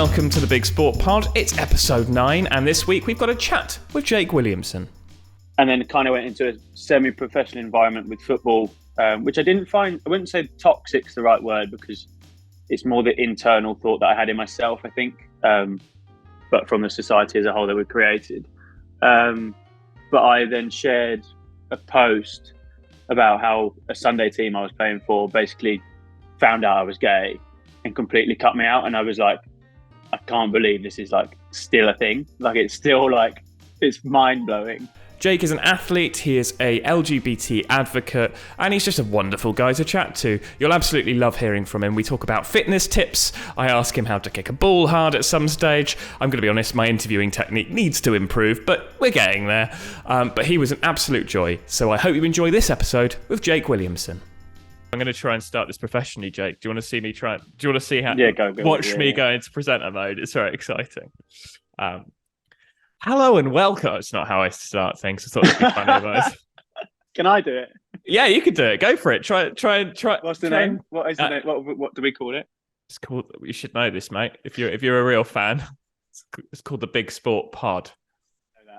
welcome to the Big Sport Pod. It's episode 9, and this week we've got a chat with Jake Williamson. And then kind of went into a semi-professional environment with football, which I didn't find, I wouldn't say toxic's the right word, because it's more the internal thought that I had in myself, I think, but from the society as a whole that we created. But I then shared a post about how a Sunday team I was playing for basically found out I was gay and completely cut me out. And I was like, I can't believe this is like still a thing. Like it's still like, it's mind blowing. Jake is an athlete, he is a LGBT advocate, and he's just a wonderful guy to chat to. You'll absolutely love hearing from him. We talk about fitness tips. I ask him how to kick a ball hard at some stage. I'm going to be honest, my interviewing technique needs to improve, but we're getting there. But he was an absolute joy. So I hope you enjoy this episode with Jake Williamson. I'm going to try and start this professionally, Jake. Do you want to see me try? Do you want to see how? Yeah, go. Watch me go into presenter mode. It's very exciting. Hello and welcome. It's not how I start things. I thought it'd be funny otherwise. Can I do it? Yeah, you can do it. Go for it. Try. What's the name? What is the name? What do we call it? It's called. You should know this, mate. If you're a real fan, it's called the Big Sport Pod.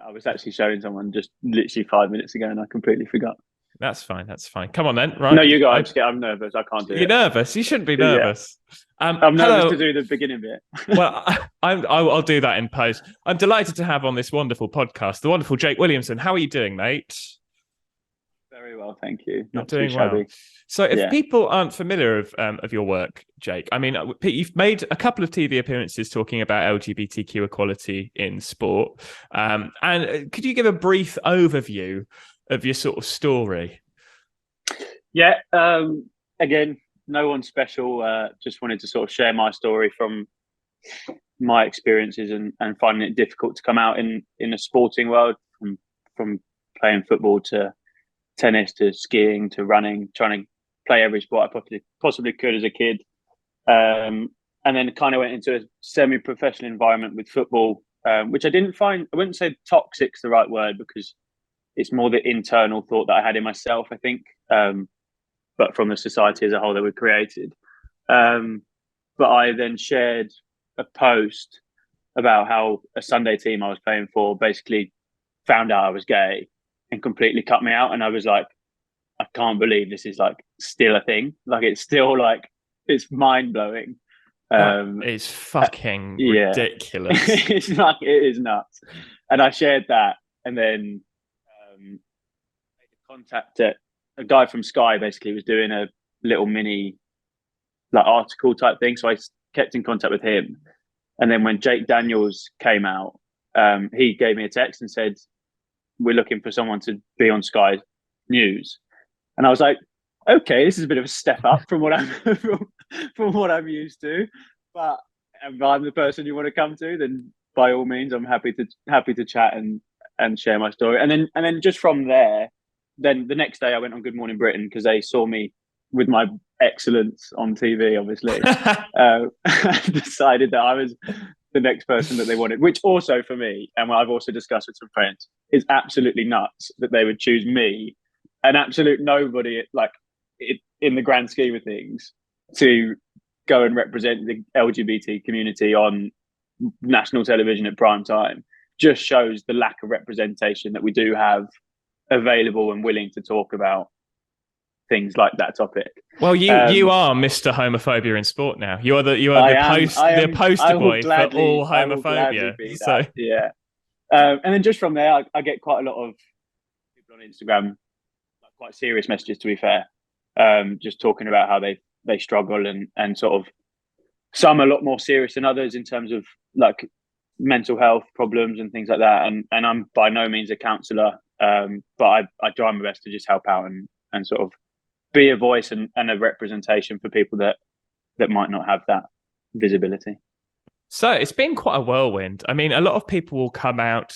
I was actually showing someone just literally 5 minutes ago, and I completely forgot. That's fine. Come on then. Right. No, you go. I'm nervous. I can't do it. You're nervous. You shouldn't be nervous. Yeah. I'm nervous to do the beginning bit. Well, I'll do that in post. I'm delighted to have on this wonderful podcast the wonderful Jake Williamson. How are you doing, mate? Very well, thank you. Not doing well. So, if people aren't familiar of your work, Jake, I mean, you've made a couple of TV appearances talking about LGBTQ equality in sport, and could you give a brief overview of your sort of story? Yeah. Again, no one special. Just wanted to sort of share my story from my experiences and finding it difficult to come out in a sporting world, from playing football to tennis to skiing to running, trying to play every sport I possibly could as a kid. And then kind of went into a semi-professional environment with football, which I didn't find, I wouldn't say toxic's the right word, because it's more the internal thought that I had in myself, I think, but from the society as a whole that we created. But I then shared a post about how a Sunday team I was playing for basically found out I was gay and completely cut me out. And I was like, I can't believe this is like still a thing. Like it's still like, it's mind blowing. It's fucking ridiculous. It's like, it is nuts. And I shared that, and then made a contact at a guy from Sky. Basically was doing a little mini like article type thing, so I kept in contact with him. And then when Jake Daniels came out, he gave me a text and said, we're looking for someone to be on Sky News. And I was like, okay, this is a bit of a step up from what I'm from what I'm used to, but if I'm the person you want to come to, then by all means, I'm happy to chat and share my story. And then just from there, then the next day I went on Good Morning Britain, because they saw me with my excellence on TV, obviously. Decided that I was the next person that they wanted, which also for me, and what I've also discussed with some friends, is absolutely nuts that they would choose me, an absolute nobody, like in the grand scheme of things, to go and represent the LGBT community on national television at prime time. Just shows the lack of representation that we do have available and willing to talk about things like that topic. Well, you are Mr. Homophobia in sport now. You are the poster boy for all homophobia. So yeah, and then just from there, I get quite a lot of people on Instagram, like quite serious messages, to be fair, just talking about how they struggle and sort of, some a lot more serious than others in terms of like mental health problems and things like that. And I'm by no means a counsellor, but I try my best to just help out and sort of be a voice and a representation for people that might not have that visibility. So it's been quite a whirlwind. I mean, a lot of people will come out,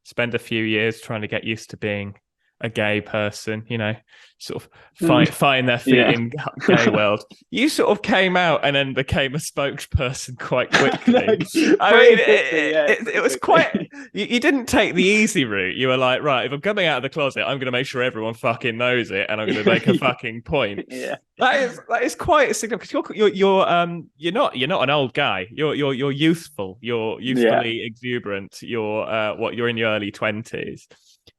spend a few years trying to get used to being a gay person, you know, sort of find their feet in gay world. You sort of came out and then became a spokesperson quite quickly. It was quite. You didn't take the easy route. You were like, right, if I'm coming out of the closet, I'm going to make sure everyone fucking knows it, and I'm going to make a fucking point. Yeah, that is quite significant. You're not an old guy. You're youthful. You're youthfully exuberant. You're in your early 20s.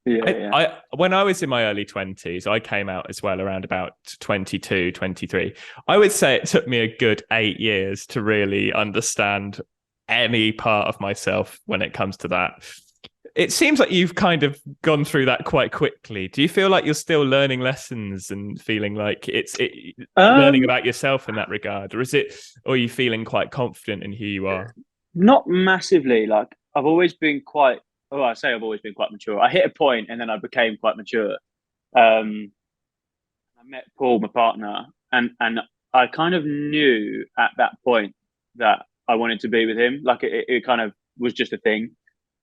I when I was in my early 20s, I came out as well around about 22, 23. I would say it took me a good 8 years to really understand any part of myself when it comes to that. It seems like you've kind of gone through that quite quickly. Do you feel like you're still learning lessons and feeling like it's learning about yourself in that regard? Or are you feeling quite confident in who you are? Not massively. Like I've always been quite mature. I hit a point and then I became quite mature. I met Paul, my partner, and I kind of knew at that point that I wanted to be with him. Like it kind of was just a thing.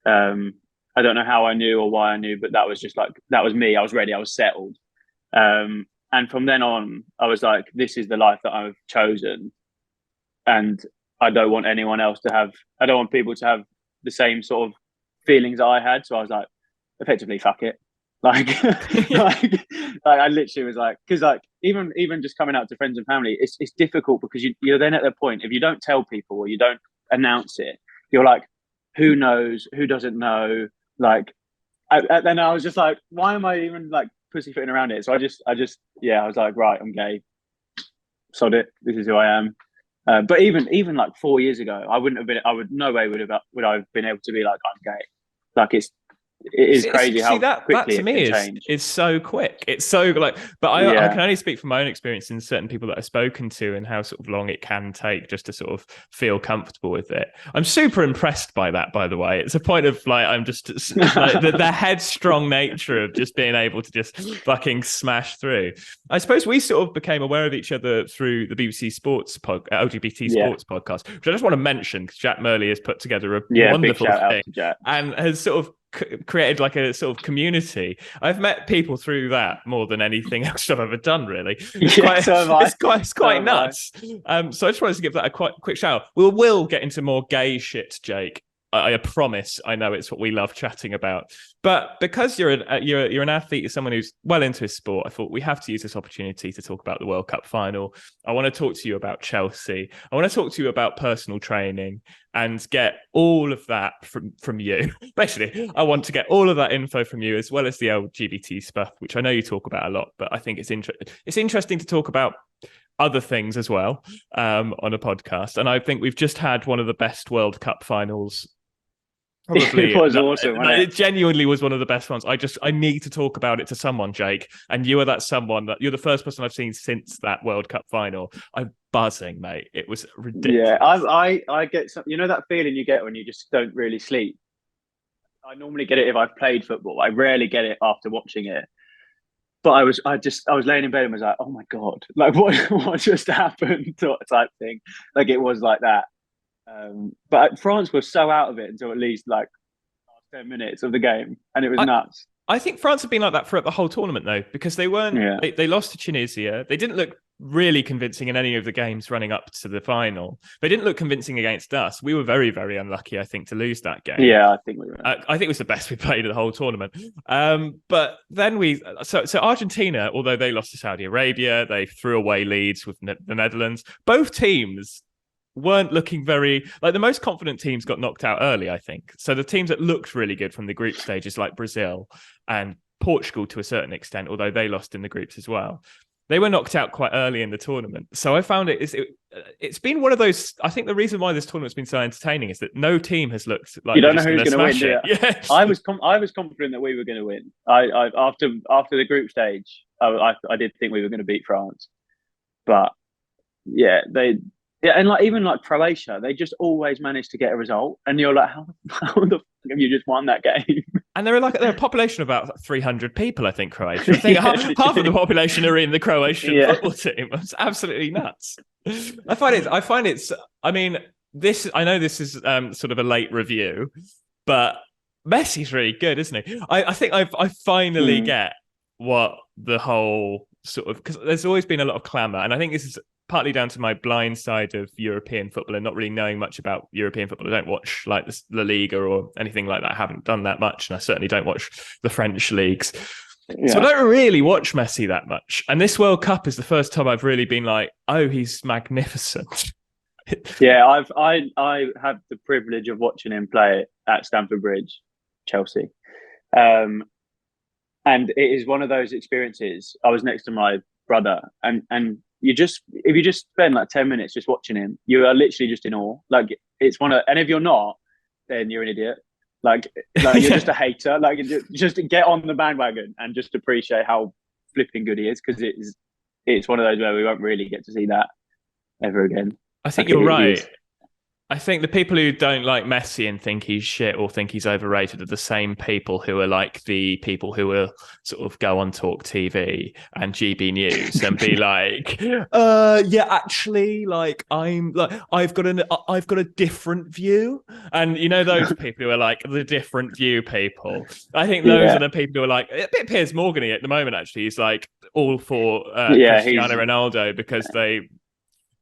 I don't know how I knew or why I knew, but that was me. I was ready. I was settled. And from then on, I was like, this is the life that I've chosen. And I don't want people to have the same sort of feelings I had. So I was like, effectively, fuck it. Like I literally was like, because like even just coming out to friends and family, it's difficult because you're then at the point, if you don't tell people or you don't announce it, you're like, who knows, who doesn't know, like then I was just like, why am I even like pussyfooting around it? So I was like, right, I'm gay, sod it, this is who I am. But even like 4 years ago, no way would I have been able to be like, I'm gay. Like it is crazy how quickly that to me is so quick. It's so like, but I can only speak from my own experience in certain people that I've spoken to and how sort of long it can take just to sort of feel comfortable with it. I'm super impressed by that, by the way. It's a point of like, I'm just like, the headstrong nature of just being able to just fucking smash through. I suppose we sort of became aware of each other through the BBC Sports LGBT Sports podcast, which I just want to mention because Jack Murley has put together a wonderful thing and has sort of created like a sort of community. I've met people through that more than anything else I've ever done, really. It's quite nuts. So I just wanted to give that a quite quick shout. We'll get into more gay shit, Jake. I promise. I know it's what we love chatting about. But because you're an athlete, you're someone who's well into his sport, I thought we have to use this opportunity to talk about the World Cup final. I want to talk to you about Chelsea. I want to talk to you about personal training and get all of that from you. Basically, I want to get all of that info from you, as well as the LGBT stuff, which I know you talk about a lot, but I think it's interesting to talk about other things as well on a podcast. And I think we've just had one of the best World Cup finals. Probably it was awesome. It genuinely was one of the best ones. I need to talk about it to someone, Jake. And you are that someone. That you're the first person I've seen since that World Cup final. I'm buzzing, mate. It was ridiculous. Yeah, I get some. You know that feeling you get when you just don't really sleep. I normally get it if I've played football. I rarely get it after watching it. But I was laying in bed and was like, oh my God, like what just happened type thing. Like it was like that. But France was so out of it until at least like 10 minutes of the game, and it was nuts. I think France have been like that throughout the whole tournament, though, because they weren't. Yeah. They lost to Tunisia. They didn't look really convincing in any of the games running up to the final. They didn't look convincing against us. We were very, very unlucky, I think, to lose that game. Yeah, I think we were. I think it was the best we played of the whole tournament. But then so Argentina, although they lost to Saudi Arabia, they threw away leads with the Netherlands. Both teams weren't looking very like the most confident teams got knocked out early, I think. So the teams that looked really good from the group stages, like Brazil and Portugal to a certain extent, although they lost in the groups as well, they were knocked out quite early in the tournament. So I found it's been one of those. I think the reason why this tournament's been so entertaining is that no team has looked like you don't know who's going to win. Do you? Yeah. I was confident that we were going to win. I after the group stage, I did think we were going to beat France, but yeah, and like even like Croatia, they just always manage to get a result, and you're like, how the fuck have you just won that game? And they're a population of about 300 people, I think, Croatia. I think half of the population are in the Croatian football team. It's absolutely nuts. I find it's. I mean, this. I know this is sort of a late review, but Messi's really good, isn't he? I think I finally get what the whole sort of, because there's always been a lot of clamour, and I think this is partly down to my blind side of European football and not really knowing much about European football. I don't watch like the La Liga or anything like that. I haven't done that much, and I certainly don't watch the French leagues. Yeah. So I don't really watch Messi that much. And this World Cup is the first time I've really been like, oh, he's magnificent. Yeah, I have the privilege of watching him play at Stamford Bridge, Chelsea. And it is one of those experiences. I was next to my brother, and if you just spend like 10 minutes just watching him, you are literally just in awe. Like it's and if you're not, then you're an idiot. Like you're just a hater. Like just get on the bandwagon and just appreciate how flipping good he is, because it's one of those where we won't really get to see that ever again. I think you're right. I think the people who don't like Messi and think he's shit or think he's overrated are the same people who are like the people who will sort of go on Talk TV and GB News and be like, yeah, actually, like I've got a different view. And you know, those people who are like the different view people. I think those are the people who are like a bit Piers Morgan-y at the moment, actually. He's like all for Cristiano Ronaldo because they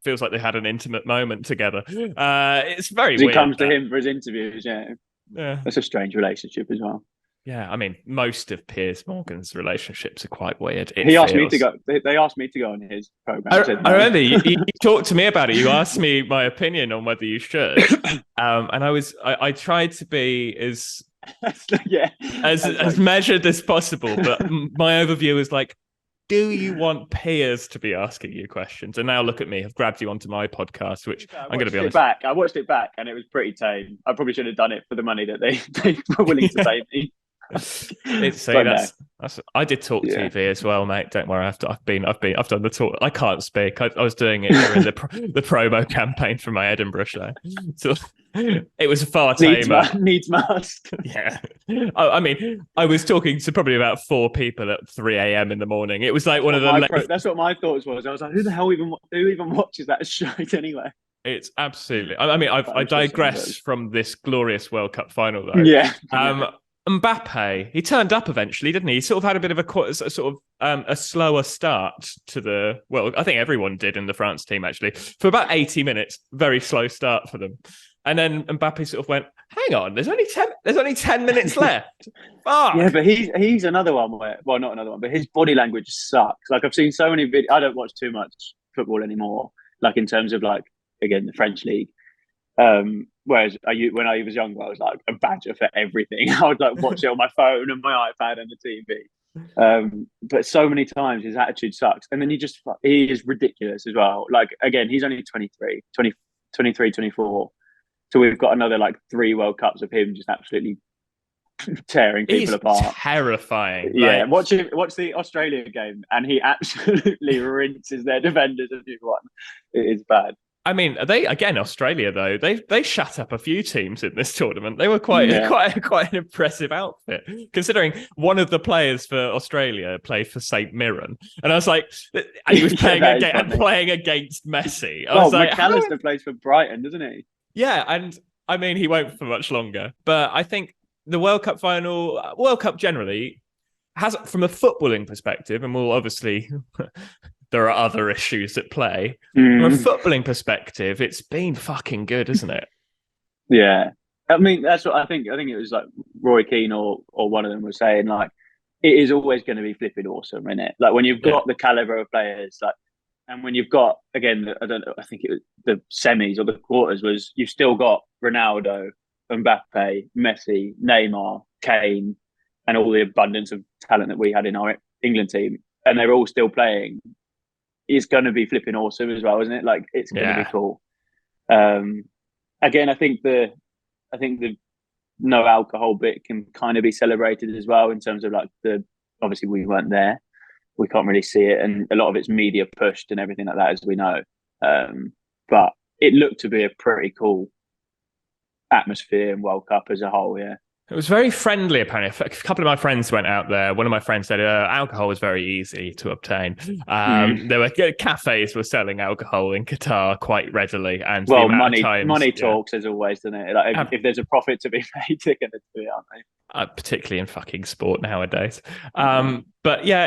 feels like they had an intimate moment together. It's very weird. He comes to him for his interviews, yeah. That's a strange relationship as well. Yeah, I mean, most of Piers Morgan's relationships are quite weired. They asked me to go on his program. I remember you talked to me about it. You asked me my opinion on whether you should, and I tried to be as measured as possible, but my overview is like, do you want Piers to be asking you questions? And now look at me, I've grabbed you onto my podcast, which I'm going to be honest. I watched it back and it was pretty tame. I probably should have done it for the money that they were willing to pay me. I did Talk TV as well, mate. Don't worry, I've done the talk. I can't speak. I was doing it during the promo campaign for my Edinburgh show. So it was far tamer. Needs must. Yeah. I mean, I was talking to probably about 4 people at 3 a.m. in the morning. It was like one of the. That's what my thoughts was. I was like, who the hell who even watches that shite anyway? It's absolutely. I mean, I digress from this glorious World Cup final though. Yeah. Mbappe, he turned up eventually, didn't he? He sort of had a bit of a slower start to the. Well, I think everyone did in the France team actually. For about 80 minutes, very slow start for them. And then Mbappe sort of went, hang on, there's only 10 minutes left. Fuck. Yeah, but he's another one not another one, but his body language sucks. Like I've seen so many videos. I don't watch too much football anymore, like in terms of like, again, the French league. Whereas when I was younger, I was like a badger for everything. I would like watch it on my phone and my iPad and the TV. But so many times his attitude sucks. And then he is ridiculous as well. Like, again, he's only 23, 24. So we've got another like 3 World Cups of him just absolutely tearing people apart. Terrifying. Yeah, watch the Australia game and he absolutely rinses their defenders as you want. It is bad. I mean, Australia though, they shut up a few teams in this tournament. They were quite an impressive outfit, considering one of the players for Australia played for St Mirren, and I was like, and he was playing against Messi. I was like, McAllister plays for Brighton, doesn't he? Yeah, and I mean, he won't for much longer. But I think the World Cup final, World Cup generally, has, from a footballing perspective, and we'll obviously. There are other issues at play. From a footballing perspective, it's been fucking good, isn't it? Yeah. I mean, that's what I think. I think it was like Roy Keane or one of them was saying, like, it is always going to be flipping awesome, isn't it? Like when you've got the caliber of players, like, and when you've got, again, I don't know, I think it was the semis or the quarters was, you've still got Ronaldo, Mbappe, Messi, Neymar, Kane, and all the abundance of talent that we had in our England team. And they're all still playing. It's going to be flipping awesome as well, isn't it? Like it's going to be cool. Again, I think the no alcohol bit can kind of be celebrated as well in terms of like obviously we weren't there, we can't really see it, and a lot of it's media pushed and everything like that, as we know. But it looked to be a pretty cool atmosphere and World Cup as a whole. Yeah. It was very friendly, apparently. A couple of my friends went out there. One of my friends said alcohol was very easy to obtain. There were cafes were selling alcohol in Qatar quite readily, and the Well, amount of times, money talks as always, doesn't it? Like if there's a profit to be made, they're going to do it, aren't they? particularly in fucking sport nowadays. But yeah,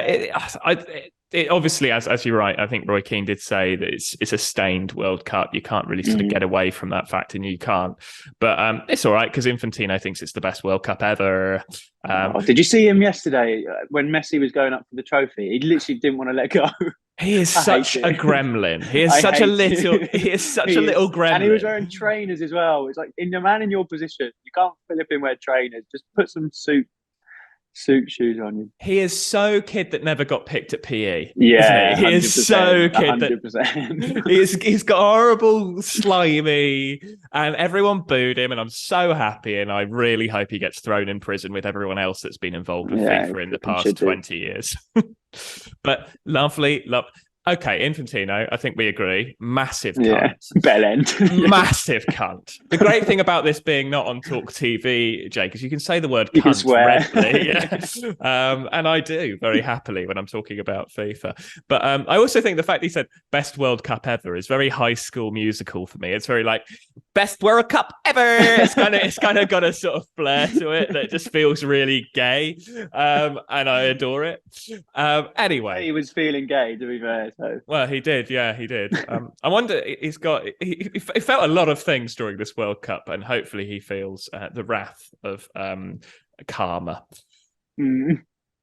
it obviously, as you're right, I think Roy Keane did say that it's a stained World Cup. You can't really sort of get away from that fact, and you can't. But it's all right because Infantino thinks it's the best World Cup ever. Did you see him yesterday when Messi was going up for the trophy? He literally didn't want to let go. He is such a gremlin. He is such a little. He is such a little gremlin. And he was wearing trainers as well. It's like, in the man in your position, you can't flipping wear trainers. Just put some suit shoes on you. He is so kid that never got picked at PE. Yeah, he is so kid 100%. that he's got horrible, slimy, and everyone booed him. And I'm so happy, and I really hope he gets thrown in prison with everyone else that's been involved with FIFA in the past 20 years. But lovely. Okay, Infantino, I think we agree. Massive cunt. Yeah, bell end. Massive cunt. The great thing about this being not on Talk TV, Jake, is you can say the word cunt. You can swear. Yeah. And I do very happily when I'm talking about FIFA. But I also think the fact he said best World Cup ever is very High School Musical for me. It's very like best World Cup ever. It's kind of got a sort of flair to it that just feels really gay. And I adore it. Anyway. He was feeling gay, to be fair. So. Well, he did. Yeah, he did. I wonder, he felt a lot of things during this World Cup, and hopefully he feels the wrath of karma.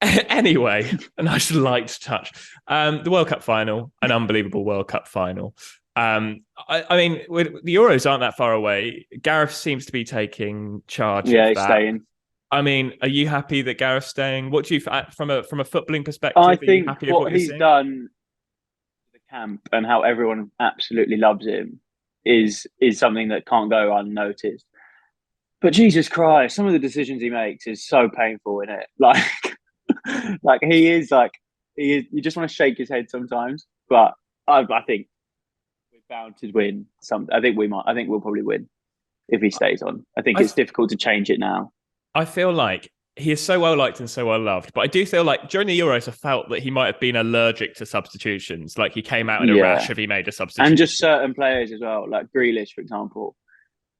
Anyway, a nice light touch. The World Cup final, an unbelievable World Cup final. I mean, the Euros aren't that far away. Gareth seems to be taking charge of that. He's staying. I mean, are you happy that Gareth's staying? What do you, from a footballing perspective, I think what he's done, the camp, and how everyone absolutely loves him is something that can't go unnoticed. But Jesus Christ, some of the decisions he makes is so painful, in it. Like he is. You just want to shake his head sometimes. But I think we're bound to win. I think we'll probably win if he stays on. I think it's difficult to change it now. I feel like he is so well liked and so well loved, but I do feel like during the Euros, I felt that he might have been allergic to substitutions. Like he came out in a rash if he made a substitution, and just certain players as well, like Grealish, for example.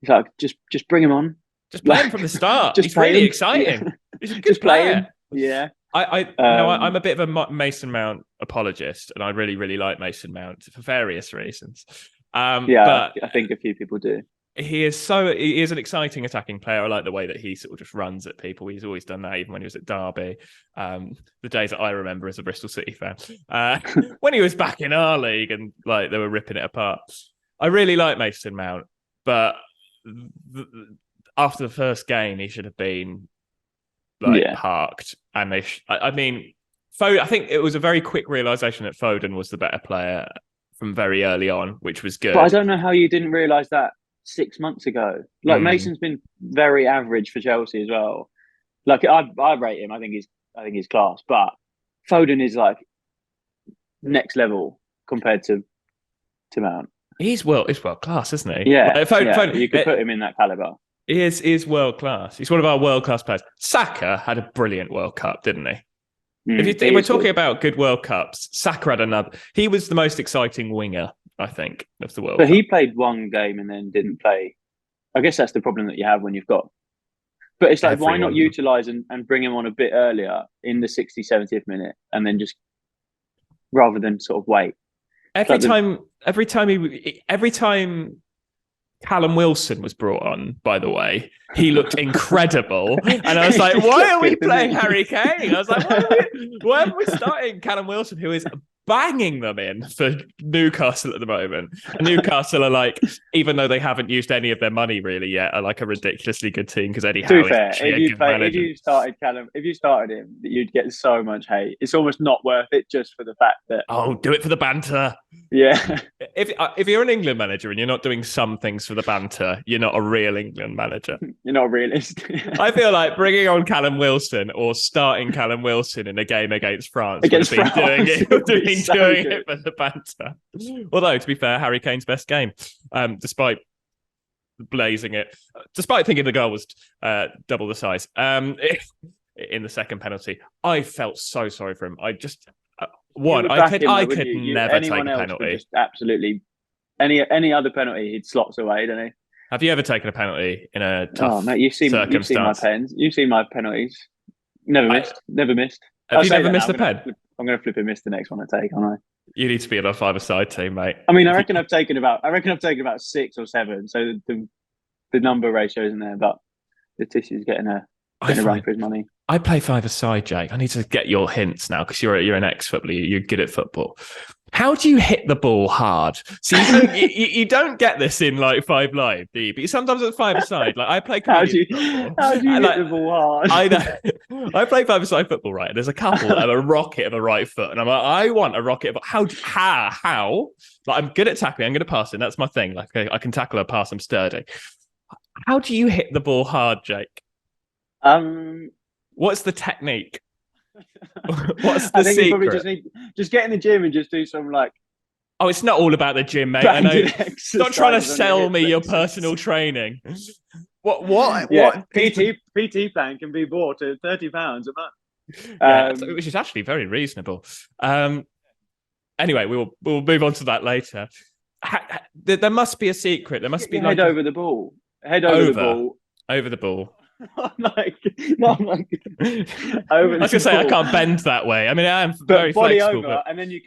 He's like, just bring him on, just play him from the start. He's really exciting. Yeah. He's a good player. Yeah. I'm a bit of a Mason Mount apologist, and I really, really like Mason Mount for various reasons. But I think a few people do. He is an exciting attacking player. I like the way that he sort of just runs at people. He's always done that, even when he was at Derby. The days that I remember as a Bristol City fan. When he was back in our league and like they were ripping it apart. I really like Mason Mount, but after the first game, he should have been parked. And I mean, Foden. I think it was a very quick realization that Foden was the better player from very early on, which was good. But I don't know how you didn't realize that 6 months ago. Like Mason's been very average for Chelsea as well. Like I rate him. I think he's class. But Foden is like next level compared to Mount. He's world class, isn't he? Yeah, Foden, you could put him in that caliber. He is world class. He's one of our world class players. Saka had a brilliant World Cup, didn't he? If we're talking about good World Cups, Saka had another. He was the most exciting winger, I think, of the World Cup. But he played one game and then didn't play. I guess that's the problem that you have when you've got. But it's like, why not utilise and bring him on a bit earlier in the 60th, 70th minute, and then just rather than sort of wait. Every time Callum Wilson was brought on, by the way, he looked incredible. And I was like, why are we playing Harry Kane? I was like, why are we starting Callum Wilson, who is banging them in for Newcastle at the moment? And Newcastle are like, even though they haven't used any of their money really yet, are like a ridiculously good team because Eddie Howe is actually a good manager. If you started him, you'd get so much hate. It's almost not worth it just for the fact that do it for the banter. Yeah. If you're an England manager and you're not doing some things for the banter, you're not a real England manager. You're not a realist. I feel like bringing on Callum Wilson or starting Callum Wilson in a game against France would have been doing it for the banter. Although, to be fair, Harry Kane's best game, despite blazing it, despite thinking the goal was double the size. In the second penalty, I felt so sorry for him. I just I could never take a penalty. Just absolutely any other penalty, he'd slots away, don't he? Have you ever taken a penalty in a tough mate, you've seen my pens. You've seen my penalties. Never missed. Have you never missed a pen? I'm going to flip and miss the next one I take, aren't I? You need to be in a five-a-side team, mate. I mean, I reckon I've taken about 6 or 7. So the number ratio isn't there, but the tissue's getting a run for his money. I play five-a-side, Jake. I need to get your hints now because you're an ex-footballer. You're good at football. How do you hit the ball hard? So you don't get this in like Five Live, do you? But sometimes at five-a-side, like I play. How do you hit the ball hard? I know. I play five-a-side football, right? There's a couple that have a rocket of a right foot, and I'm like, I want a rocket of how? Like I'm good at tackling. I'm good at passing. That's my thing. Like I can tackle or pass. I'm sturdy. How do you hit the ball hard, Jake? What's the technique? What's the secret? You probably just get in the gym and just do some like. Oh, it's not all about the gym, mate. I know. Stop trying to sell me your personal training. What? Yeah, PT plan can be bought at £30 a month. Which is actually very reasonable. Anyway, we'll move on to that later. There must be a secret. There must be head over the ball. Head over the ball. Over the ball. I was going to say I can't bend that way. I mean, I am very body flexible, over, and then you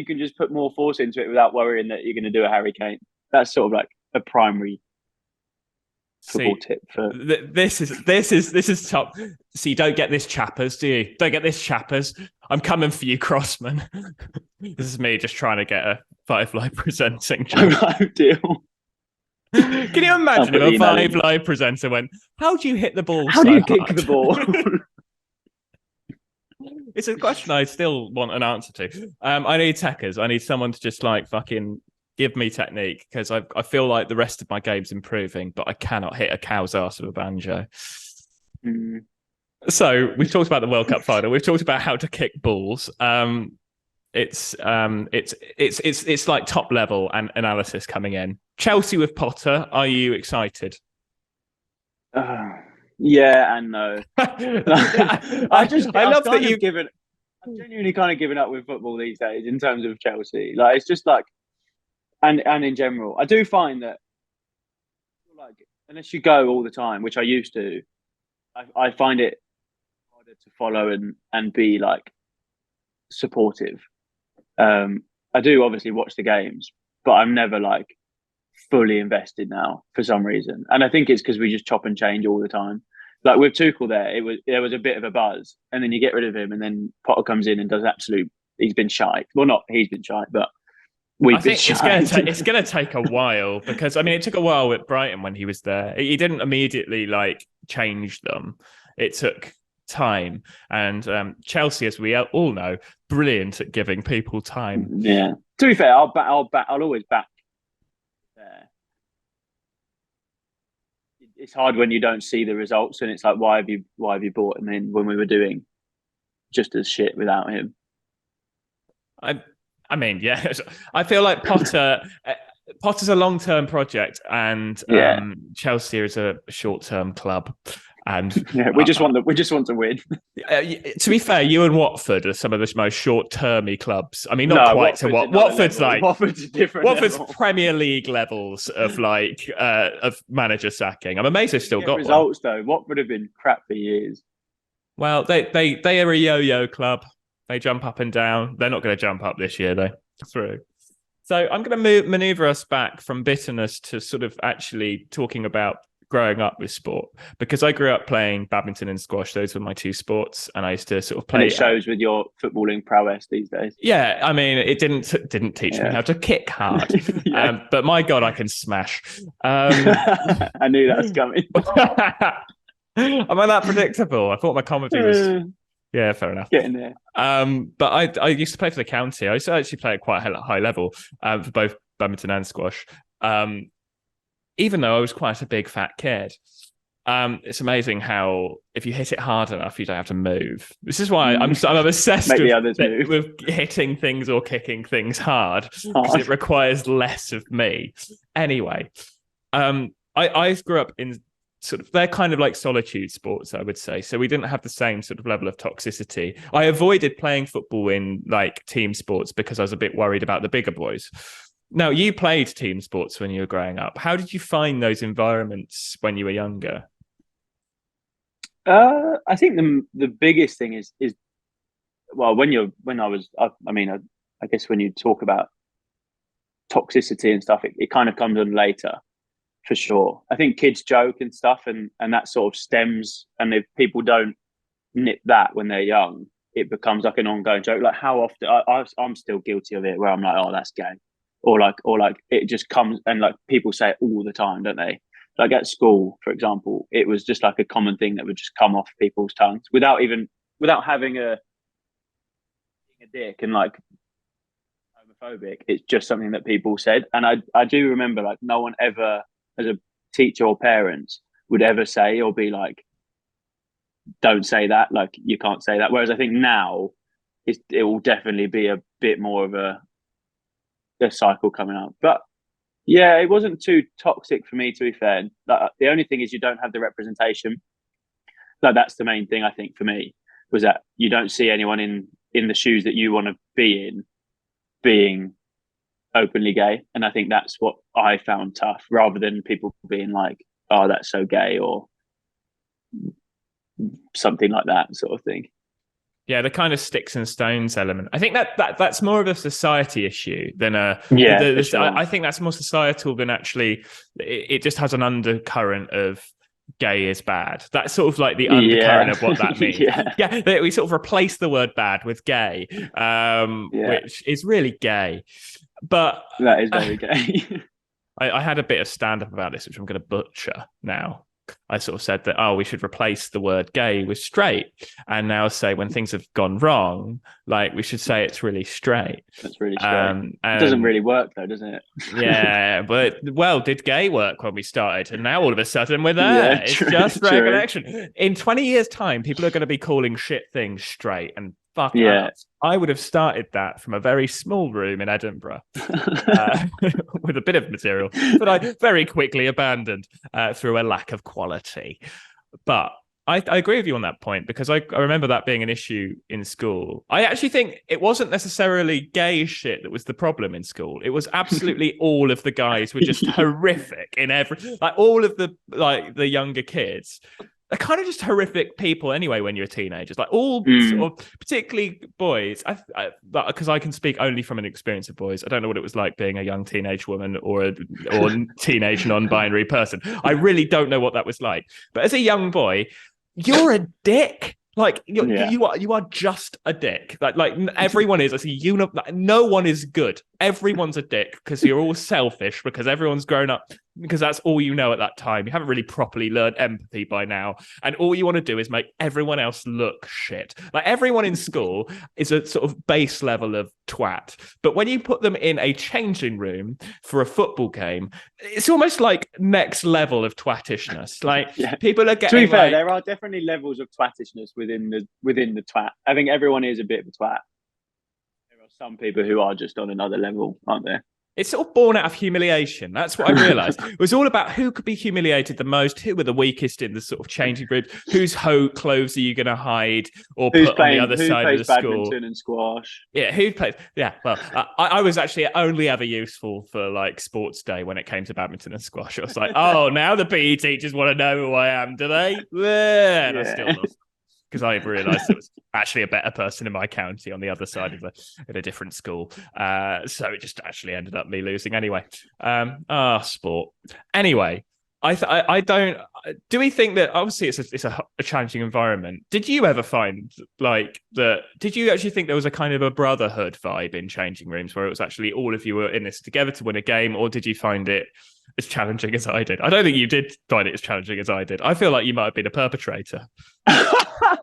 can just put more force into it without worrying that you're going to do a Harry Kane. That's sort of like a primary football tip for this is top. See, don't get this, chappers, do you? Don't get this, chappers. I'm coming for you, Crossman. This is me just trying to get a Five Live presenting job. No deal. Can you imagine if a Five Live presenter went, how do you hit the ball? How do you kick the ball? It's a question I still want an answer to. I need techers. I need someone to just like fucking give me technique because I feel like the rest of my game's improving, but I cannot hit a cow's ass with a banjo. Mm. So we've talked about the World Cup final. We've talked about how to kick balls. It's like top level and analysis coming in. Chelsea with Potter. Are you excited? Yeah and no. I've genuinely kind of given up with football these days in terms of Chelsea. Like it's just like, and in general, I do find that like unless you go all the time, which I used to, I find it harder to follow and be like supportive. I do obviously watch the games, but I'm never like fully invested now for some reason. And I think it's because we just chop and change all the time. Like with Tuchel there was a bit of a buzz, and then you get rid of him, and then Potter comes in and does he's been shite. Well, not he's been shite, but we've been shite. It's going to take a while because, I mean, it took a while with Brighton when he was there. He didn't immediately like change them. It took time. And Chelsea, as we all know, brilliant at giving people time. Yeah. To be fair, I'll always back there. It's hard when you don't see the results, and it's like, why have you bought him in when we were doing just as shit without him? I mean, yeah. I feel like Potter's a long-term project, and Chelsea is a short-term club. And yeah, we just want to win. To be fair, you and Watford are some of the most short-termy clubs. I mean, not quite to what Watford's like. Watford's different. Watford's Premier League levels of like of manager sacking. I'm amazed they've still got results though. Watford have been crap for years. Well, they are a yo-yo club. They jump up and down. They're not going to jump up this year though. Through. So I'm going to maneuver us back from bitterness to sort of actually talking about growing up with sport, because I grew up playing badminton and squash. Those were my two sports, and I used to sort of play. And it shows with your footballing prowess these days. Yeah, I mean, it didn't teach me how to kick hard, but my God, I can smash. I knew that was coming. Am I that predictable? I thought my comedy was. Yeah, fair enough. Getting there. But I used to play for the county. I used to actually play at quite a high level for both badminton and squash. Even though I was quite a big fat kid. It's amazing how if you hit it hard enough, you don't have to move. This is why I'm obsessed with hitting things or kicking things hard, because it requires less of me. Anyway, I I grew up in sort of, they're kind of like solitude sports, I would say. So we didn't have the same sort of level of toxicity. I avoided playing football in like team sports because I was a bit worried about the bigger boys. Now, you played team sports when you were growing up. How did you find those environments when you were younger? I think the biggest thing is well, I guess when you talk about toxicity and stuff, it kind of comes on later for sure. I think kids joke and stuff, and that sort of stems. And if people don't nip that when they're young, it becomes like an ongoing joke. Like how often I'm still guilty of it, where I'm like, oh, that's gay, or like it just comes, and like people say it all the time, don't they? Like at school, for example, it was just like a common thing that would just come off people's tongues without having a dick and like homophobic. It's just something that people said, and I do remember like no one ever, as a teacher or parents, would ever say or be like, don't say that, like you can't say that. Whereas I think now it will definitely be a bit more of a cycle coming up. But yeah, it wasn't too toxic for me, to be fair. Like, the only thing is you don't have the representation. Like that's the main thing I think for me, was that you don't see anyone in the shoes that you want to be in being openly gay. And I think that's what I found tough, rather than people being like, oh, that's so gay, or something like that sort of thing. Yeah, the kind of sticks and stones element. I think that's more of a society issue than a. Yeah, for sure. I think that's more societal than actually. It just has an undercurrent of gay is bad. That's sort of like the undercurrent of what that means. Yeah, we sort of replace the word bad with gay, which is really gay. But that is very gay. I had a bit of stand-up about this, which I'm going to butcher now. I sort of said that, we should replace the word gay with straight, and now say when things have gone wrong, like we should say it's really straight. That's really straight. It doesn't really work though, doesn't it? Yeah, but well, did gay work when we started? And now all of a sudden we're there. Yeah, it's just recollection. In 20 years' time, people are going to be calling shit things straight, and fuck up. I would have started that from a very small room in Edinburgh with a bit of material, but I very quickly abandoned through a lack of quality. But I agree with you on that point, because I remember that being an issue in school. I actually think it wasn't necessarily gay shit that was the problem in school. It was absolutely all of the guys were just horrific in like all of the younger kids. They're kind of just horrific people anyway when you're teenagers. Like all sort of, particularly boys, because I can speak only from an experience of boys. I don't know what it was like being a young teenage woman or teenage non-binary person. I really don't know what that was like. But as a young boy, you're a dick. Like you are just a dick. Like everyone is. No one is good. Everyone's a dick because you're all selfish, because everyone's grown up, because that's all you know at that time. You haven't really properly learned empathy by now, and all you want to do is make everyone else look shit. Like everyone in school is a sort of base level of twat, but when you put them in a changing room for a football game, it's almost like next level of twattishness. Like people are getting. To be fair, there are definitely levels of twattishness within the twat. I think everyone is a bit of a twat. There are some people who are just on another level, aren't there? It's sort of born out of humiliation. That's what I realised. It was all about who could be humiliated the most, who were the weakest in the sort of changing groups, whose clothes are you going to hide or put on the other side of the school. Badminton and squash. Yeah, who plays? Yeah, well, I was actually only ever useful for like sports day when it came to badminton and squash. I was like, oh, now the PE teachers want to know who I am, do they? Yeah, and I still lost. Because I realised there was actually a better person in my county on the other side of at a different school. So it just actually ended up me losing anyway. Sport. Anyway, I don't. Do we think that obviously it's a challenging environment? Did you ever find like that? Did you actually think there was a kind of a brotherhood vibe in changing rooms where it was actually all of you were in this together to win a game, or did you find it as challenging as I did? I don't think you did find it as challenging as I did. I feel like you might have been a perpetrator.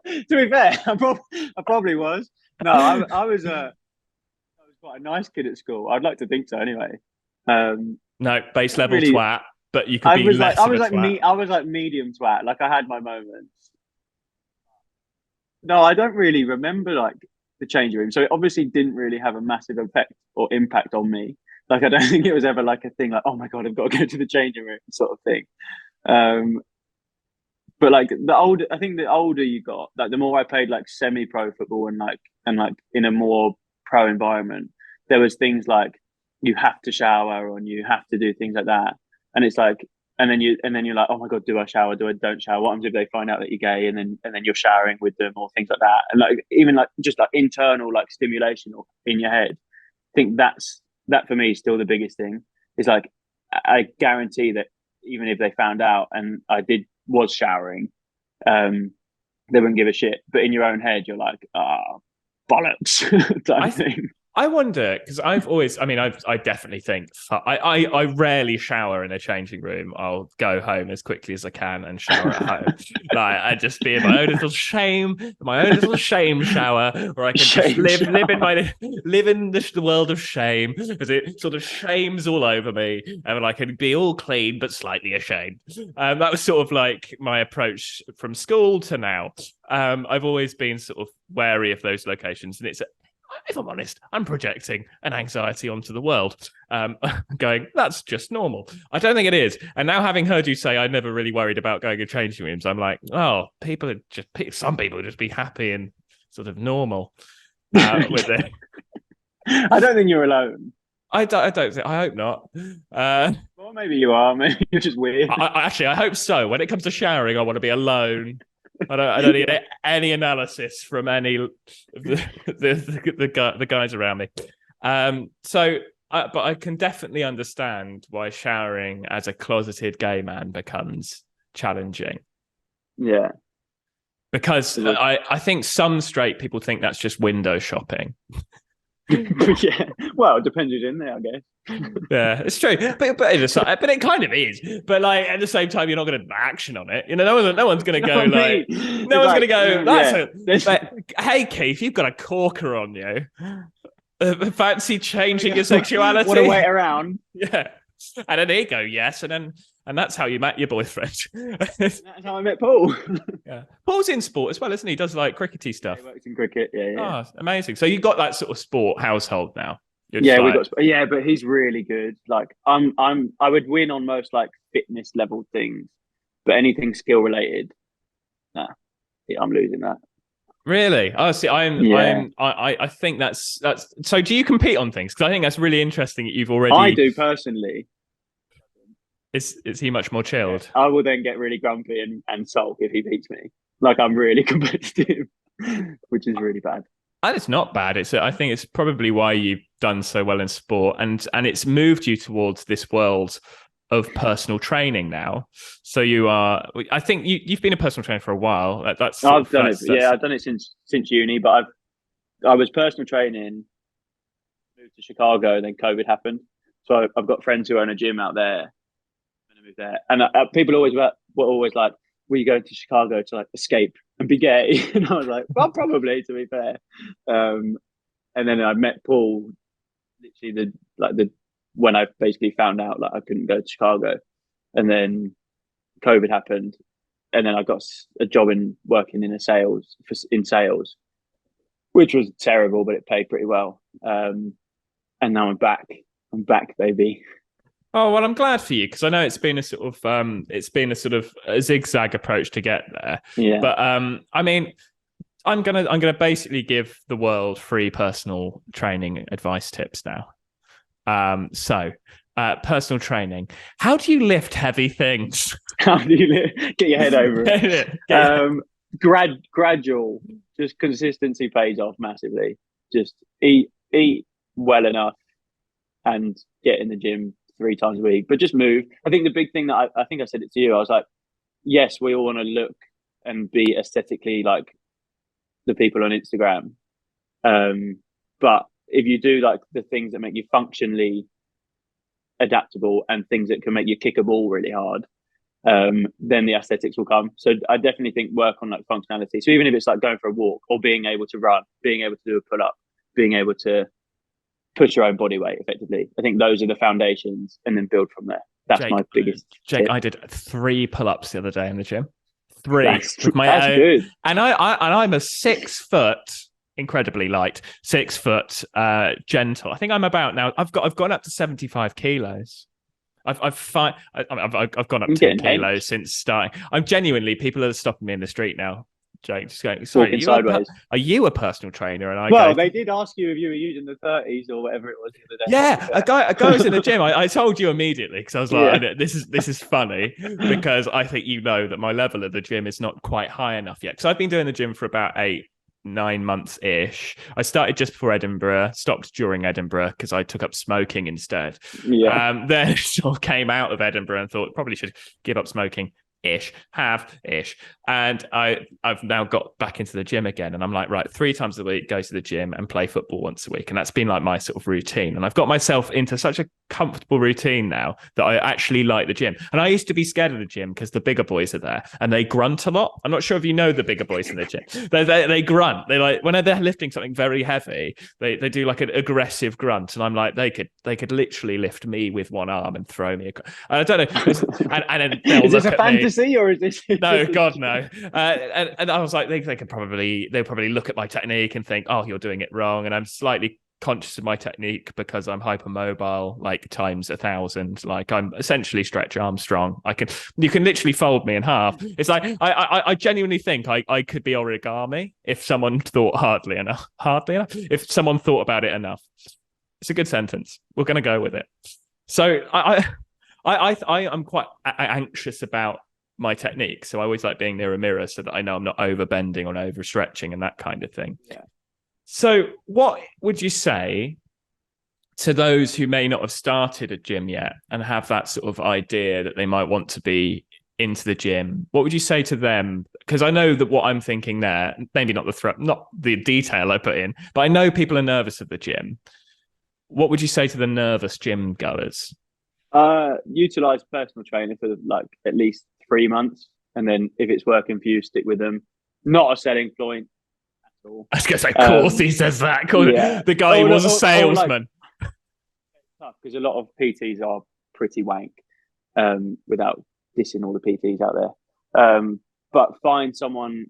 To be fair, I probably was. No, I was quite a nice kid at school. I'd like to think so, anyway. No, base level really, twat, but you could be less. I was like medium twat. Like I had my moments. No, I don't really remember like the changing room. So it obviously didn't really have a massive effect or impact on me. Like I don't think it was ever like a thing like, oh my god, I've got to go to the changing room sort of thing. Um, but like I think the older you got, like the more I played like semi-pro football and like in a more pro environment, there was things like you have to shower and you have to do things like that, and it's like, and then you're like, oh my god, do I shower? Do I don't shower? What happens if they find out that you're gay? And then you're showering with them or things like that, and like even like just like internal like stimulation in your head. I think that for me is still the biggest thing. It's like I guarantee that even if they found out and was showering, they wouldn't give a shit. But in your own head, you're like, bollocks type thing. I wonder, because I definitely think, I rarely shower in a changing room. I'll go home as quickly as I can and shower at home. Like, I just be in my own little shame shower, where I can just live in the world of shame, because it sort of shames all over me, and I can be all clean but slightly ashamed. That was sort of like my approach from school to now. I've always been sort of wary of those locations, and if I'm honest, I'm projecting an anxiety onto the world, going, that's just normal. I don't think it is. And now, having heard you say I never really worried about going to changing rooms, I'm like, oh, some people just be happy and sort of normal with it. I don't think you're alone. I hope not. Well, maybe you are. Maybe you're just weird. I hope so. When it comes to showering, I want to be alone. I don't need any analysis from any of the guys around me. But I can definitely understand why showering as a closeted gay man becomes challenging. Yeah. Because I think some straight people think that's just window shopping. Yeah. Well, it depends who's in there, I guess. Yeah, it's true, but it kind of is. But like at the same time, you're not going to action on it. You know, no one's going to go like, no one's going to go. Hey, Keith, you've got a corker on you. Fancy changing your sexuality? Want to wait around? Yeah, and then they go yes, and that's how you met your boyfriend. That's how I met Paul. Yeah, Paul's in sport as well, isn't he? He does like crickety stuff. Yeah, he works in cricket. Yeah. Oh, amazing. So you've got that sort of sport household now. But he's really good. Like I would win on most like fitness level things, but anything skill related, I'm losing that. Really? Oh, see, I think that's. So, do you compete on things? Because I think that's really interesting. That you've already. I do personally. Is he much more chilled? I will then get really grumpy and sulk if he beats me. Like I'm really competitive, which is really bad. And it's not bad. I think it's probably why you've done so well in sport, and it's moved you towards this world of personal training now. So you are. I think you've been a personal trainer for a while. I've done it since uni. But I was personal training. Moved to Chicago, and then COVID happened. So I've got friends who own a gym out there. And I moved there, and people were always like, "Will you go to Chicago to like escape and be gay?" And I was like, well, probably, to be fair. And then I met Paul literally when I basically found out like I couldn't go to Chicago, and then COVID happened, and then I got a job working in sales, which was terrible, but it paid pretty well. And now I'm back, baby. Oh, well, I'm glad for you, because I know it's been a sort of a zigzag approach to get there. Yeah. But I mean, I'm gonna basically give the world free personal training advice tips now. So personal training. How do you lift heavy things? How do you get your head over it? Gradual. Just consistency pays off massively. Just eat well enough and get in the gym 3 times a week, but just move. I think the big thing that I think I said it to you, I was like, yes, we all want to look and be aesthetically like the people on Instagram. But if you do like the things that make you functionally adaptable and things that can make you kick a ball really hard, then the aesthetics will come. So I definitely think work on like functionality. So even if it's like going for a walk or being able to run, being able to do a pull up, being able to push your own body weight effectively. I think those are the foundations, and then build from there. That's my biggest Jake, tip. I did 3 pull-ups the other day in the gym. 3 with my own. Good. And I'm a 6 foot incredibly light, 6 foot, gentle. I think I'm about now. I've gone up to 75 kilos. I've gone up 2 kilos since starting. I'm genuinely, people are stopping me in the street now, Jake, just going, sorry, walking sideways. Are you a personal trainer? And they did ask you if you were using the 30s or whatever it was the other day. Yeah, a guy was in the gym. I told you immediately because I was like, this is funny because I think you know that my level at the gym is not quite high enough yet. Because I've been doing the gym for about 8-9 months ish. I started just before Edinburgh, stopped during Edinburgh because I took up smoking instead. Then sort of came out of Edinburgh and thought probably should give up smoking. And I've now got back into the gym again, and I'm like, right, 3 times a week, go to the gym and play football once a week, and that's been like my sort of routine. And I've got myself into such a comfortable routine now that I actually like the gym. And I used to be scared of the gym because the bigger boys are there and they grunt a lot. I'm not sure if you know the bigger boys in the gym. They grunt. They like when they're lifting something very heavy, they do like an aggressive grunt, and I'm like, they could literally lift me with one arm and throw me. I don't know. And then is this a fantasy or is this? No, God, no. And I was like, they'll probably look at my technique and think, oh, you're doing it wrong. And I'm slightly conscious of my technique because I'm hypermobile, like times 1,000. Like I'm essentially Stretch Armstrong. You can literally fold me in half. It's like I genuinely think I could be origami if someone thought hardly enough. If someone thought about it enough. It's a good sentence. We're going to go with it. So I'm quite anxious about my technique, so I always like being near a mirror so that I know I'm not overbending or overstretching and that kind of thing. So what would you say to those who may not have started a gym yet and have that sort of idea that they might want to be into the gym? What would you say to them? Because I know that what I'm thinking there, maybe not the detail I put in, but I know people are nervous of the gym. What would you say to the nervous gym goers? Utilize personal trainer for like at least 3 months, and then if it's working for you, stick with them. Not a selling point at all. I was going to say, of course he says that. The guy who was a salesman. Because a lot of PTs are pretty wank, without dissing all the PTs out there. But find someone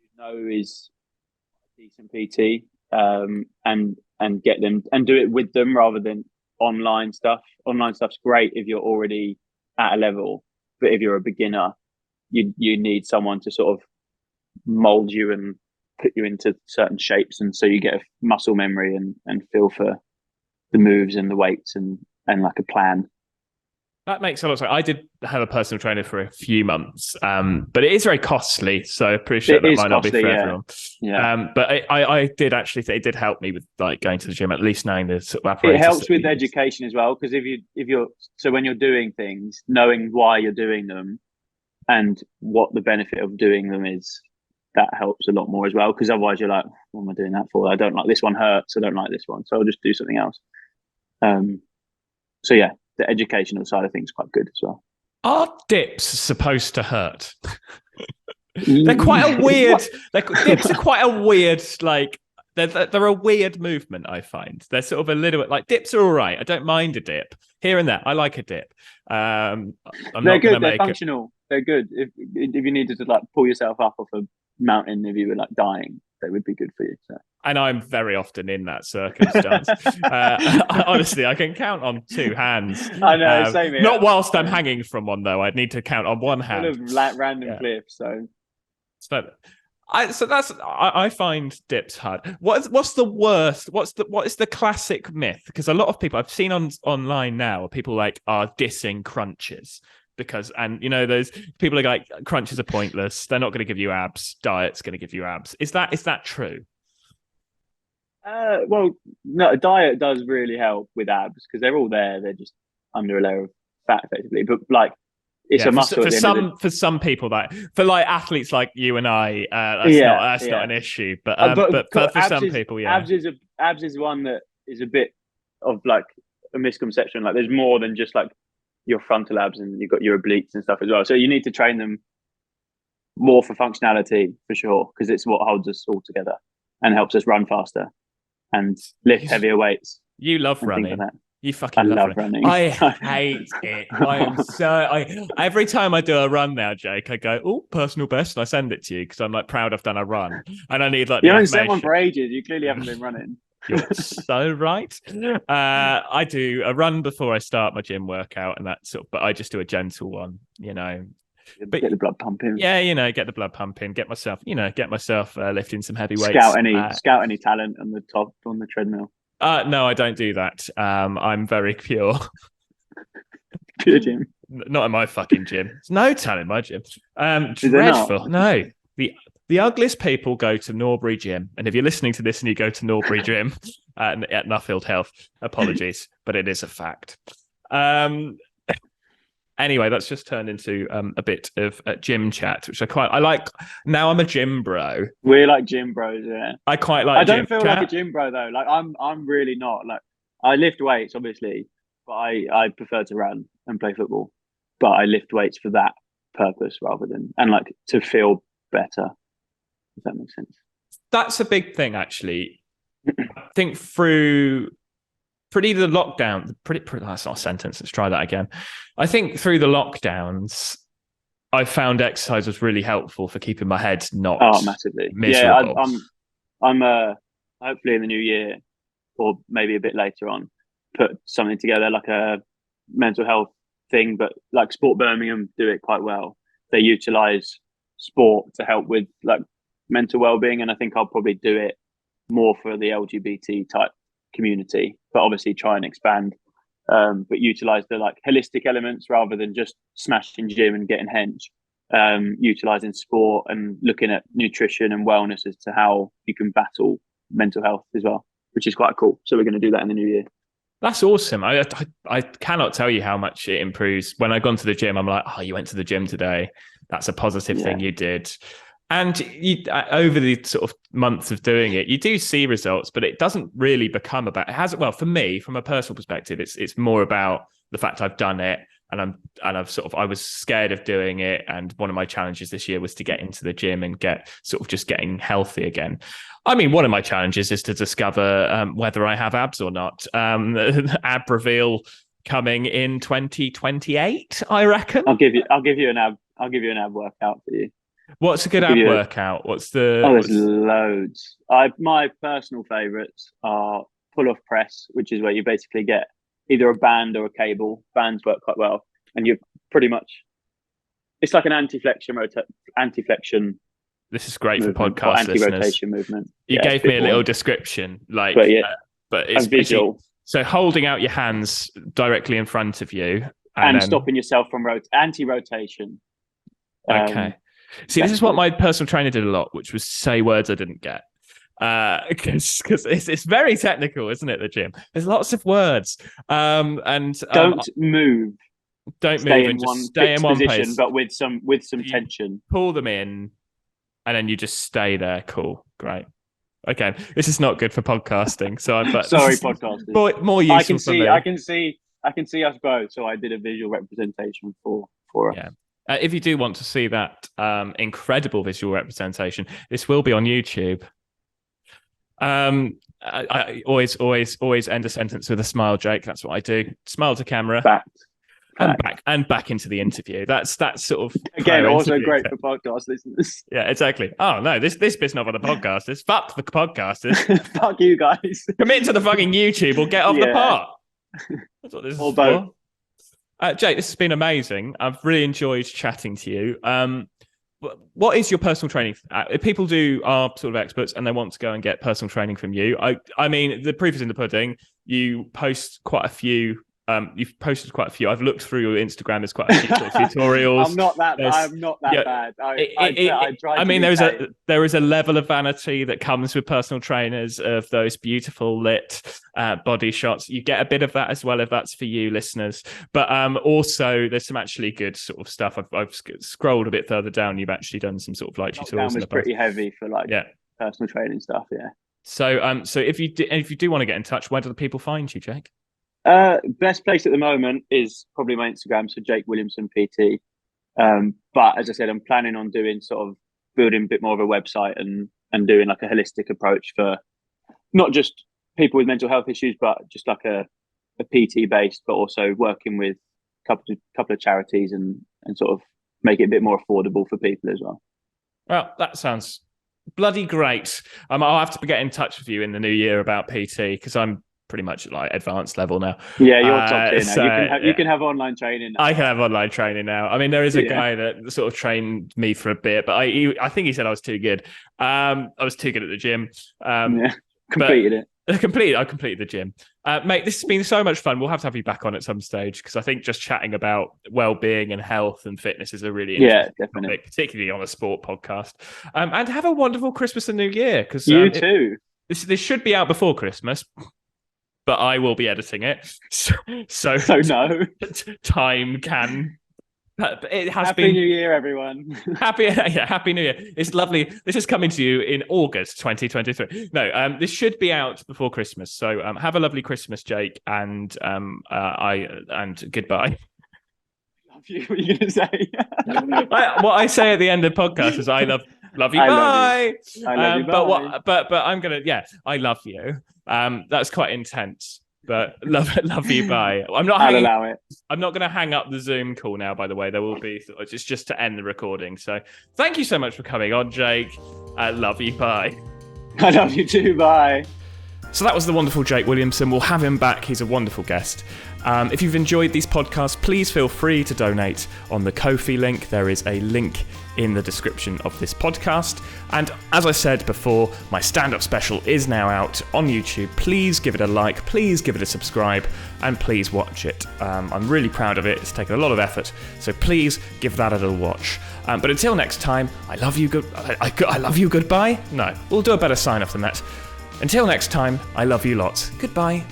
you know is a decent PT, and get them and do it with them rather than online stuff. Online stuff's great if you're already at a level, but if you're a beginner, you need someone to sort of mold you and put you into certain shapes, and so you get a muscle memory and feel for the moves and the weights and like a plan. That makes a lot of sense. I did have a personal trainer for a few months, but it is very costly. So I appreciate that might not be for everyone. But I did actually think it did help me with like going to the gym, at least knowing the sort of apparatus. It helps with education as well, because when you're doing things, knowing why you're doing them and what the benefit of doing them is, that helps a lot more as well. Because otherwise you're like, what am I doing that for? I don't like this one, hurts. I don't like this one, so I'll just do something else. So yeah. The educational side of things is quite good as well. Are dips supposed to hurt? They're quite a weird. Dips are quite a weird. Like they're a weird movement. I find they're sort of a little bit like dips are all right. I don't mind a dip here and there. I like a dip. They're good. They're functional. They're good. If you needed to like pull yourself up off a mountain, if you were like dying, they would be good for you. So. And I'm very often in that circumstance. Honestly, I can count on 2 hands. I know, same here. Not whilst I'm hanging from one, though. I'd need to count on one hand. Kind of random cliff, so. I find dips hard. What's the worst? What is the classic myth? Because a lot of people I've seen online now, people like are dissing crunches. And you know, those people are like, crunches are pointless. They're not going to give you abs. Diet's going to give you abs. Is that true? Well, no, diet does really help with abs because they're all there. They're just under a layer of fat, effectively. But like, it's a muscle. For some people, that for like athletes like you and I, that's not an issue. But for some people, abs is one that is a bit of like a misconception. Like, there's more than just like your frontal abs, and you've got your obliques and stuff as well. So you need to train them more for functionality for sure, because it's what holds us all together and helps us run faster and lift heavier weights. You love running. Like You fucking love love running. running. I hate it. Every time I do a run now, Jake, I go, oh, personal best, and I send it to you because I'm like proud I've done a run, and I need like You the haven't sent one affirmation. for ages. You clearly haven't been running. You're so right. I do a run before I start my gym workout, and that's but I just do a gentle one, But get the blood pumping. yeah, get the blood pumping, get myself lifting some heavy weights. Scout any talent on the treadmill. No, I don't do that. I'm very pure. Pure gym. Not in my fucking gym. There's no talent in my gym. Is there not? Dreadful. No. The ugliest people go to Norbury Gym. And if you're listening to this and you go to Norbury Gym at Nuffield Health, apologies, but it is a fact. Anyway, that's just turned into a bit of gym chat, which I like. Now I'm a gym bro. We're like gym bros, yeah. I quite like. I don't feel chat. like a gym bro though. Like I'm really not. Like I lift weights, obviously, but I prefer to run and play football. But I lift weights for that purpose rather than and like to feel better. If that makes sense. That's a big thing, actually. I think through the lockdown, that's not a sentence. Let's try that again. I think through the lockdowns, I found exercise was really helpful for keeping my head not massively miserable. Yeah, I'm hopefully in the new year or maybe a bit later on, put something together like a mental health thing, but like Sport Birmingham do it quite well. They utilize sport to help with like mental well-being, and I think I'll probably do it more for the LGBT type community, but obviously try and expand, but utilize the like holistic elements rather than just smashing gym and getting hench. Utilizing sport and looking at nutrition and wellness as to how you can battle mental health as well, which is quite cool. So we're going to do that in the new year. That's awesome. I cannot tell you how much it improves. When I've gone to the gym, I'm like, oh, you went to the gym today. That's a positive thing you did. And over the sort of months of doing it, you do see results, but it doesn't really become about it. Well, for me, from a personal perspective, it's more about the fact I've done it, and I was scared of doing it. And one of my challenges this year was to get into the gym and get just getting healthy again. I mean, one of my challenges is to discover whether I have abs or not. Ab reveal coming in 2028, I reckon. I'll give you an ab workout for you. What's a good ab workout? There's loads. My personal favourites are pull-off press, which is where you basically get either a band or a cable. Bands work quite well, and you're pretty much. It's like an anti-flexion. This is great for podcast anti-rotation listeners. Movement. You gave me a little description, but it's visual. So holding out your hands directly in front of you and then stopping yourself from anti-rotation. Okay. See, this is what my personal trainer did a lot, which was say words I didn't get. Because it's very technical, isn't it? The gym. There's lots of words. And don't move. Don't move and just stay in one position, place, but with some tension. Pull them in, and then you just stay there. Cool, great. Okay, this is not good for podcasting. So I'm sorry, podcasting. More useful for me. I can see us both. So I did a visual representation for us. Yeah. If you do want to see that incredible visual representation, this will be on YouTube. I always end a sentence with a smile, Jake. That's what I do. Smile to camera. Back into the interview. That's sort of again also great for podcast listeners. Yeah, exactly. Oh no, this bit's not for the podcasters. Fuck the podcasters. Fuck you guys. Commit to the fucking YouTube or get off the pot. That's what this is for. Jake, this has been amazing. I've really enjoyed chatting to you. What is your personal training? If people are sort of experts and they want to go and get personal training from you, I mean, the proof is in the pudding. You post quite a few. You've posted quite a few. I've looked through your Instagram. There's quite a few sort of tutorials. I'm not that bad. I mean, there is a level of vanity that comes with personal trainers of those beautiful lit body shots. You get a bit of that as well if that's for you, listeners. But also, there's some actually good sort of stuff. I've scrolled a bit further down. You've actually done some sort of light tutorials. Was pretty heavy for personal training stuff. Yeah. So if you do want to get in touch, where do the people find you, Jake? Best place at the moment is probably my Instagram, so Jake Williamson PT. But as I said, I'm planning on doing sort of building a bit more of a website and doing like a holistic approach for not just people with mental health issues, but just like a a PT based, but also working with couple of charities and sort of make it a bit more affordable for people as well. Well, that sounds bloody great. I'll have to get in touch with you in the new year about PT because I'm pretty much at like advanced level now. Yeah, you're top tier now. So, you can have online training now. I can have online training now. I mean, there is a guy that sort of trained me for a bit, but I think he said I was too good. I was too good at the gym. Completed it. I completed the gym. Mate, this has been so much fun. We'll have to have you back on at some stage because I think just chatting about well-being and health and fitness is a really interesting topic, particularly on a sport podcast. And have a wonderful Christmas and New Year. Because you too. This should be out before Christmas, but I will be editing it. So no. Time can... It has Happy New Year, everyone. Happy New Year. It's lovely. This is coming to you in August 2023. No, this should be out before Christmas. So have a lovely Christmas, Jake, and goodbye. Love you. What are you going to say? What I say at the end of the podcast is I love you, bye. I love you, bye. But I'm gonna I love you. That's quite intense. But love you, bye. I'll allow it. I'm not going to hang up the Zoom call now, by the way. There will be, it's just to end the recording. So thank you so much for coming on, Jake. I love you, bye. I love you too, bye. So that was the wonderful Jake Williamson. We'll have him back. He's a wonderful guest. If you've enjoyed these podcasts, please feel free to donate on the Ko-fi link. There is a link in the description of this podcast. And as I said before, my stand-up special is now out on YouTube. Please give it a like, please give it a subscribe, and please watch it. I'm really proud of it. It's taken a lot of effort, so please give that a little watch. But until next time, I love you. I love you. Goodbye. No, we'll do a better sign-off than that. Until next time, I love you lots. Goodbye.